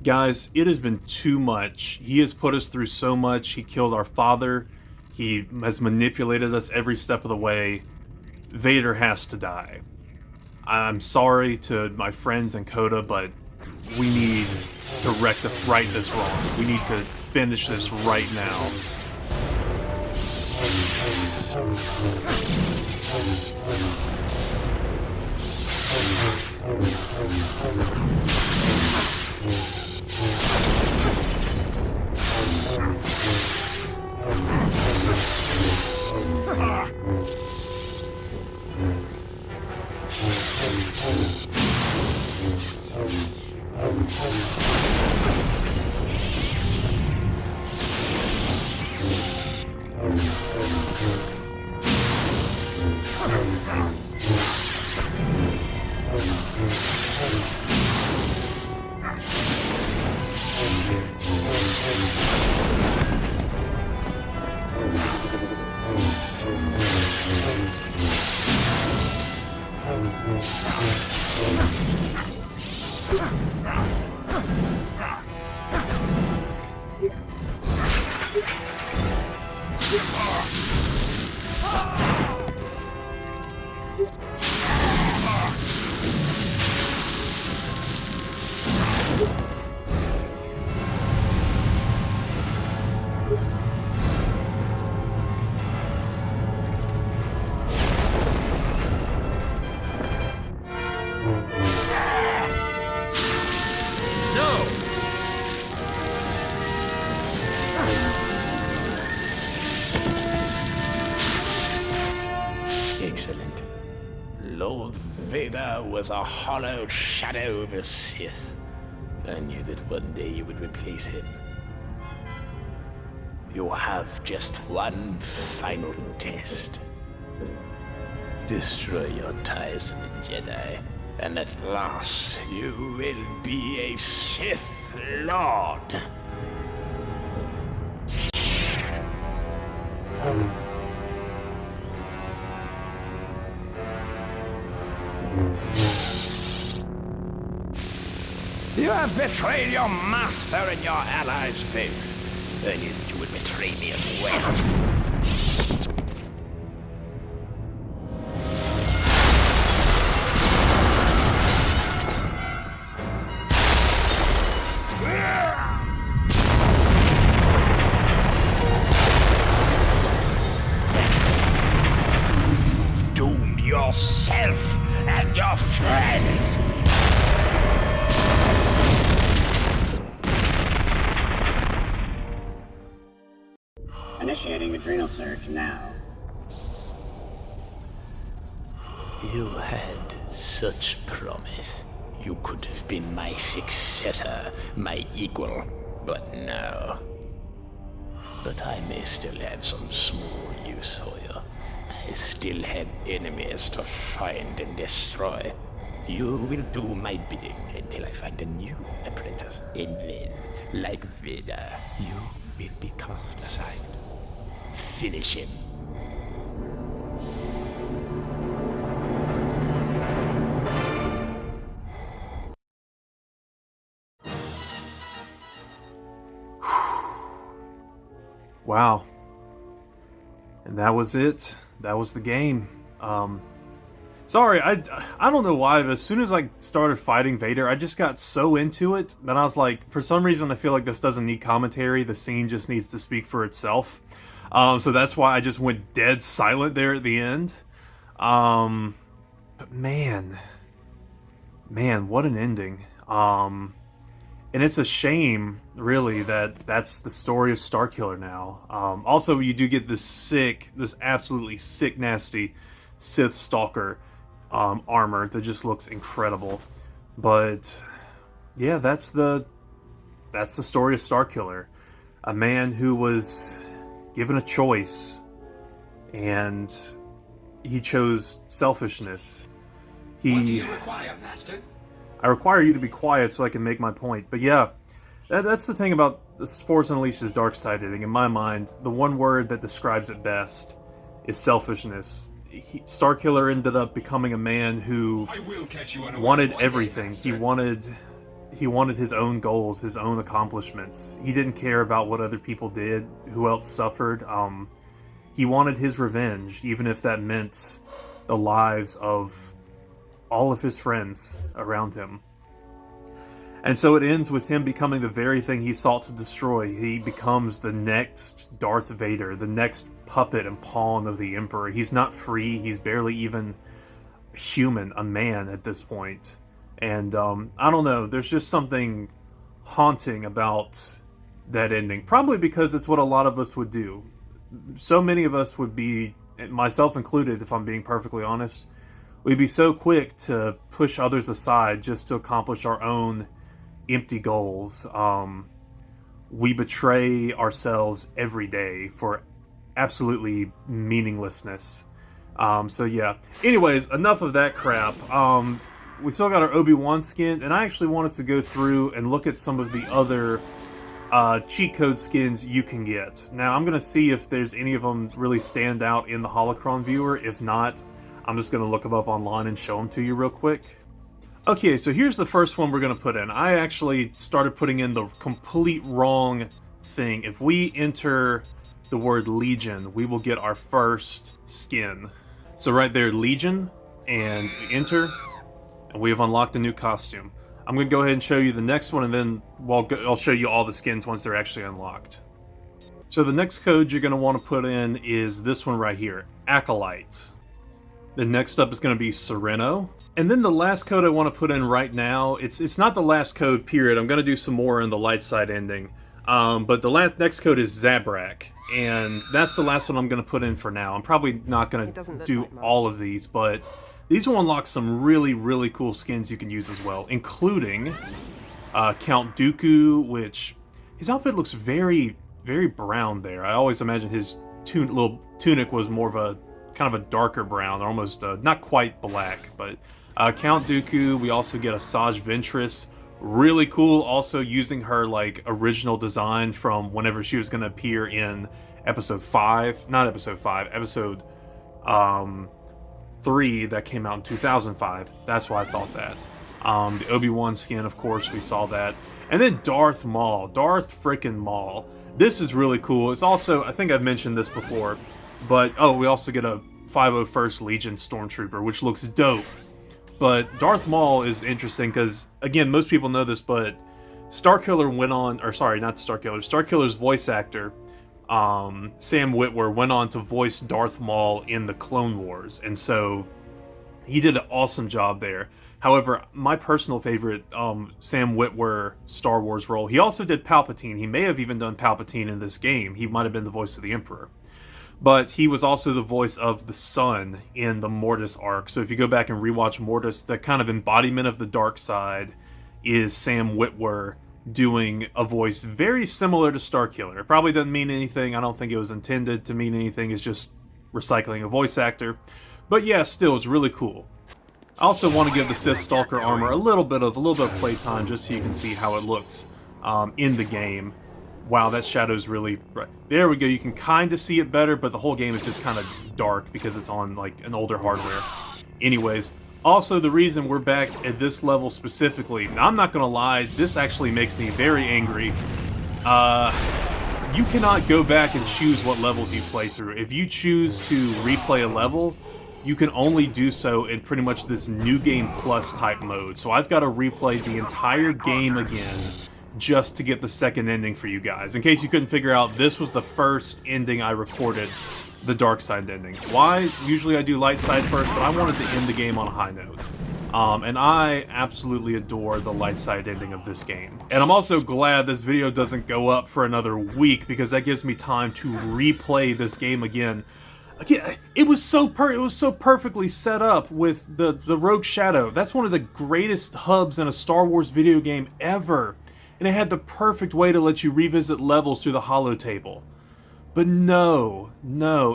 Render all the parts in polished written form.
Guys, it has been too much. He has put us through so much. He killed our father. He has manipulated us every step of the way. Vader has to die. I'm sorry to my friends and Coda, but we need to right this wrong. We need to finish this right now. Excellent. Lord Vader was a hollow shadow of a Sith. I knew that one day you would replace him. You have just one final test. Destroy your ties to the Jedi, and at last you will be a Sith Lord. You have betrayed your master and your allies both. I knew that you would betray me as well. You've doomed yourself and your friends. Initiating adrenal surge now. You had such promise. You could have been my successor, my equal, but no. But I may still have some small use for you. I still have enemies to find and destroy. You will do my bidding until I find a new apprentice. And then, like Vader, you will be cast aside. Finish him. Wow. And that was it. That was the game. Sorry, I don't know why, but as soon as I started fighting Vader, I just got so into it that I was like, for some reason I feel like this doesn't need commentary, the scene just needs to speak for itself. So that's why I just went dead silent there at the end. But man, what an ending. And it's a shame, really, that that's the story of Starkiller now. Also, you do get this absolutely sick, nasty Sith Stalker armor that just looks incredible. But yeah, that's the story of Starkiller. A man who was given a choice, and he chose selfishness. What do you require, Master? I require you to be quiet so I can make my point. But yeah, that's the thing about the Force Unleashed's dark side ending. In my mind, the one word that describes it best is selfishness. Starkiller ended up becoming a man who I will catch you wanted one day, everything. Master. He wanted He wanted his own goals, his own accomplishments. He didn't care about what other people did, who else suffered. He wanted his revenge, even if that meant the lives of all of his friends around him. And so it ends with him becoming the very thing he sought to destroy. He becomes the next Darth Vader, the next puppet and pawn of the Emperor. He's not free. He's barely even human, a man at this point. And I don't know, there's just something haunting about that ending. Probably because it's what a lot of us would do. So many of us would be, myself included, if I'm being perfectly honest, we'd be so quick to push others aside just to accomplish our own empty goals. We betray ourselves every day for absolutely meaninglessness. So yeah. Anyways, enough of that crap. We still got our Obi-Wan skin, and I actually want us to go through and look at some of the other cheat code skins you can get. Now, I'm going to see if there's any of them really stand out in the Holocron viewer. If not, I'm just going to look them up online and show them to you real quick. Okay, so here's the first one we're going to put in. I actually started putting in the complete wrong thing. If we enter the word Legion, we will get our first skin. So right there, Legion, and we enter, and we have unlocked a new costume. I'm going to go ahead and show you the next one, and then I'll show you all the skins once they're actually unlocked. So the next code you're going to want to put in is this one right here, Acolyte. The next up is going to be Sereno. And then the last code I want to put in right now, it's not the last code, period. I'm going to do some more in the light side ending. But the next code is Zabrak. And that's the last one I'm going to put in for now. I'm probably not going to do all of these, but these will unlock some really, really cool skins you can use as well, including Count Dooku, which his outfit looks very, very brown there. I always imagine his little tunic was more of a kind of a darker brown, almost not quite black, but Count Dooku. We also get Asajj Ventress, really cool. Also using her like original design from whenever she was going to appear in episode 3 that came out in 2005. That's why I thought that. The Obi-Wan skin, of course, we saw that. And then Darth Maul. Darth frickin' Maul. This is really cool. It's also, I think I've mentioned this before, but, we also get a 501st Legion Stormtrooper, which looks dope. But Darth Maul is interesting because, again, most people know this, but Starkiller's voice actor, Sam Witwer, went on to voice Darth Maul in the Clone Wars, and so he did an awesome job there. However, my personal favorite Sam Witwer Star Wars role, he also did Palpatine. He may have even done Palpatine in this game. He might have been the voice of the Emperor. But he was also the voice of the Sun in the Mortis arc. So if you go back and rewatch Mortis, the kind of embodiment of the dark side is Sam Witwer doing a voice very similar to Starkiller. It probably doesn't mean anything. I don't think it was intended to mean anything. It's just recycling a voice actor. But yeah, still, it's really cool. I also want to give the Sith Stalker armor a little bit of playtime just so you can see how it looks in the game. Wow, that shadow's really bright. There we go. You can kind of see it better, but the whole game is just kind of dark because it's on like an older hardware. Anyways, also the reason we're back at this level specifically, now I'm not gonna lie, this actually makes me very angry. You cannot go back and choose what levels you play through. If you choose to replay a level, you can only do so in pretty much this New Game Plus type mode. So I've got to replay the entire game again just to get the second ending for you guys. In case you couldn't figure out, this was the first ending I recorded, the dark side ending. Why? Usually I do light side first, but I wanted to end the game on a high note. And I absolutely adore the light side ending of this game. And I'm also glad this video doesn't go up for another week, because that gives me time to replay this game again. Again, it was so perfectly set up with the Rogue Shadow. That's one of the greatest hubs in a Star Wars video game ever. And it had the perfect way to let you revisit levels through the holotable. But no.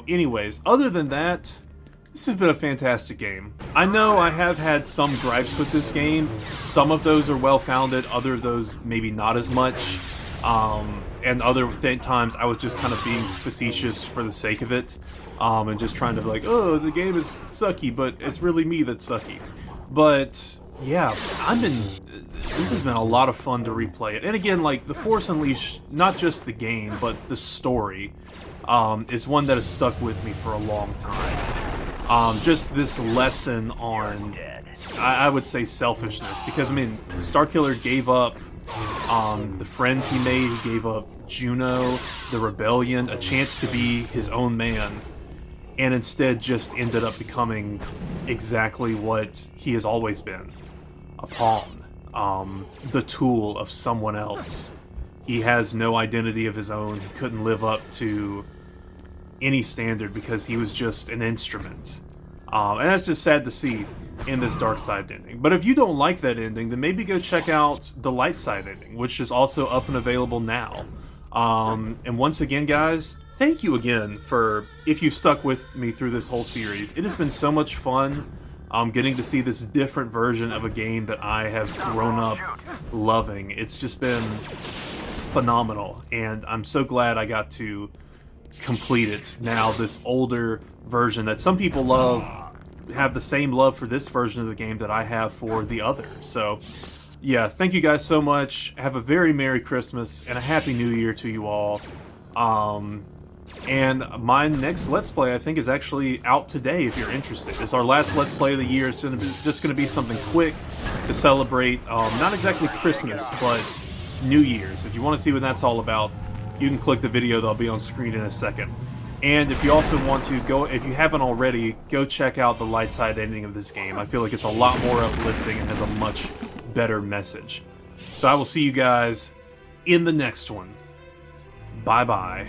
Anyways, other than that, this has been a fantastic game. I know I have had some gripes with this game. Some of those are well-founded, other of those maybe not as much. And other times I was just kind of being facetious for the sake of it. And just trying to be like, oh, the game is sucky, but it's really me that's sucky. But yeah, this has been a lot of fun to replay it. And again, like, The Force Unleashed, not just the game, but the story, is one that has stuck with me for a long time. Just this lesson on, I would say, selfishness. Because, I mean, Starkiller gave up the friends he made, he gave up Juno, the rebellion, a chance to be his own man, and instead just ended up becoming exactly what he has always been, a pawn, the tool of someone else. He has no identity of his own. He couldn't live up to any standard because he was just an instrument. And that's just sad to see in this dark side ending. But if you don't like that ending, then maybe go check out the light side ending, which is also up and available now. And once again, guys, thank you again for, if you've stuck with me through this whole series. It has been so much fun getting to see this different version of a game that I have grown up loving. It's just been phenomenal, and I'm so glad I got to complete it now. This older version that some people love, have the same love for this version of the game that I have for the other. So yeah, thank you guys so much. Have a very Merry Christmas and a Happy New Year to you all. And my next Let's Play, I think, is actually out today if you're interested. It's our last Let's Play of the year. It's just going to be something quick to celebrate, not exactly Christmas, but New Year's. If you want to see what that's all about, you can click the video that'll be on screen in a second. And if you also want to go, if you haven't already, go check out the light side ending of this game. I feel like it's a lot more uplifting and has a much better message. So I will see you guys in the next one. Bye-bye.